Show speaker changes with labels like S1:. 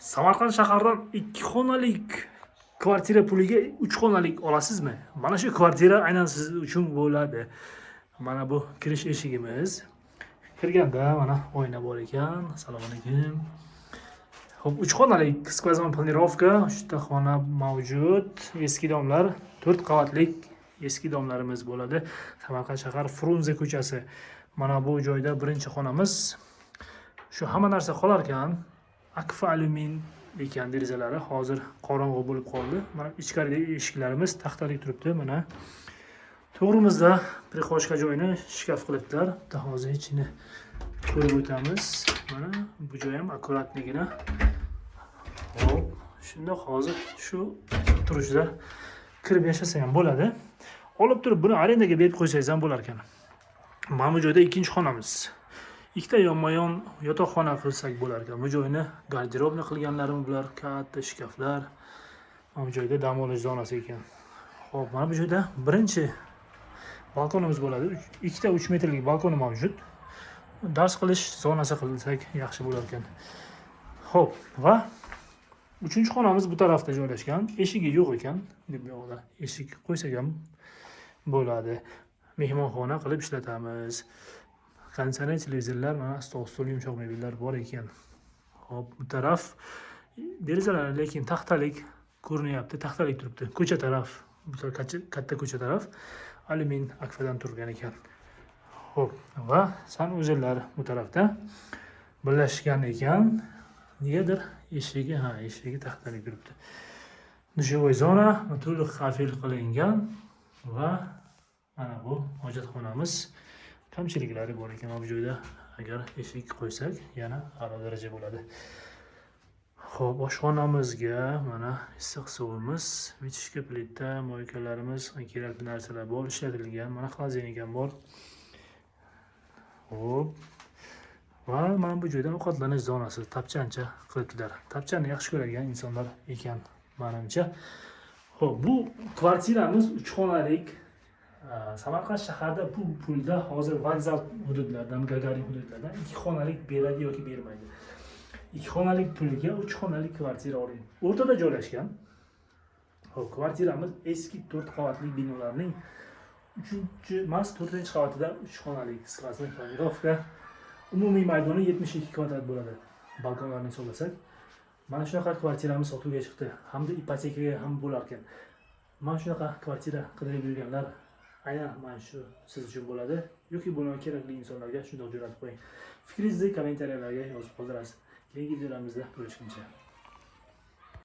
S1: Samarqand shahardan 2 xonalik kvartira puliga 3 xonalik olasizmi? Mana shu kvartira aynan siz uchun bo'ladi. Mana bu kirish eshigimiz. Kirganda mana oyna bor ekan. Assalomu alaykum. Xo'p, 3 xonalik skvozon planirovka, uchta xona mavjud. Eski domlar, 4 qavatlik eski domlarimiz bo'ladi. Samarqand shahar Frunze ko'chasi. Mana bu joyda birinchi xonamiz. Shu hamma narsa qolar ekan. Akfa alyumin ekan derazalari, hozir qorong'u bo'lib qoldi. Mana ichkaridagi eshiklarimiz taxtalik turibdi. Mana to'g'rimizda prixoshka joyini shkaf qilibdilar. Bitta hozir ichini ko'rib o'tamiz. Mana bu joy ham akkuratligina. Hop, shunda hozir shu turishda kirib yashasa ham bo'ladi. Olib turib buni arendaga berib qo'ysangiz ham bo'lar ekan. Mana bu joyda ikkinchi xonamiz. Ikkita yonma-yon yotoqxona qilsak bo'lar ekan. Bu joyni garderobni qilganlarim bular, katta shkaflar. Mana bu joyda dam olish zonasi ekan. Xo'p, mana bu joyda birinchi balkonimiz bo'ladi. Ikkita 3 metrlik balkoni mavjud. Dars qilish zonasi qilsak yaxshi bo'lar ekan. Xo'p, va 3-xonamiz bu tarafda joylashgan. Eshigi yo'q ekan. Deb yo'qda eshik qo'ysak ham bo'ladi. Mehmonxona qilib ishlatamiz. Konditsioner, televizorlar, mana stol yumshoq mebellar bor ekan. Hop, bu taraf derazalar lekin taxtalik ko'rinyapti, taxtalik turibdi. Ko'cha taraf, bu katta ko'cha taraf alyumin akfadan turgan ekan. Hop, va sanuzellari bu tarafda birlashgan ekan. Negadir eshigi taxtalik turibdi. Dushovoy zona to'liq xafil qilingan va mana bu hojatxonamiz. Kamchiliklari bor ekan bu joyda. Agar eshik qo'ysak, yana a'lo daraja bo'ladi. Xo'p, oshxonamizga mana issiq suvimiz, vitishka plita, moykalarimiz, kerakli narsalar bor, ishlatilgan. Mana xolodilnik ham bor. Xo'p. Va mana bu joyda ovqatlanish zonasi, tapchancha qilibdilar. Tapchani yaxshi ko'radigan insonlar ekan, menimcha. Xo'p, bu kvartiramiz 3 xonalik. Samarqand shaharda bu pulda hozir vokzal hududlardan, Gagarin hududlardan 2 xonalik beradi yoki bermaydi. 2 xonalik puliga 3 xonalik kvartira oling. O'rtada joylashgan. Xo'p, kvartiramiz eski 4 qavatli binolarning 4-qavatida 3 xonalik skvozon planirovka. Umumiy maydoni 72 kvadrat bo'ladi. Balkonlarni hisoblasak, mana shunaqa kvartiramiz sotuvga chiqdi. Hamda ipotekaga ham bo'lar ekan. Mana shunaqa kvartira qidirib yurganlar aynan mana shu siz uchun bo'ladi. Yoki buni kerakli insonlarga shunday jo'natib qo'ying. Fikringizni kommentariyalarga yozib qoldirasiz. Keyingi videolarimizda ko'rishguncha.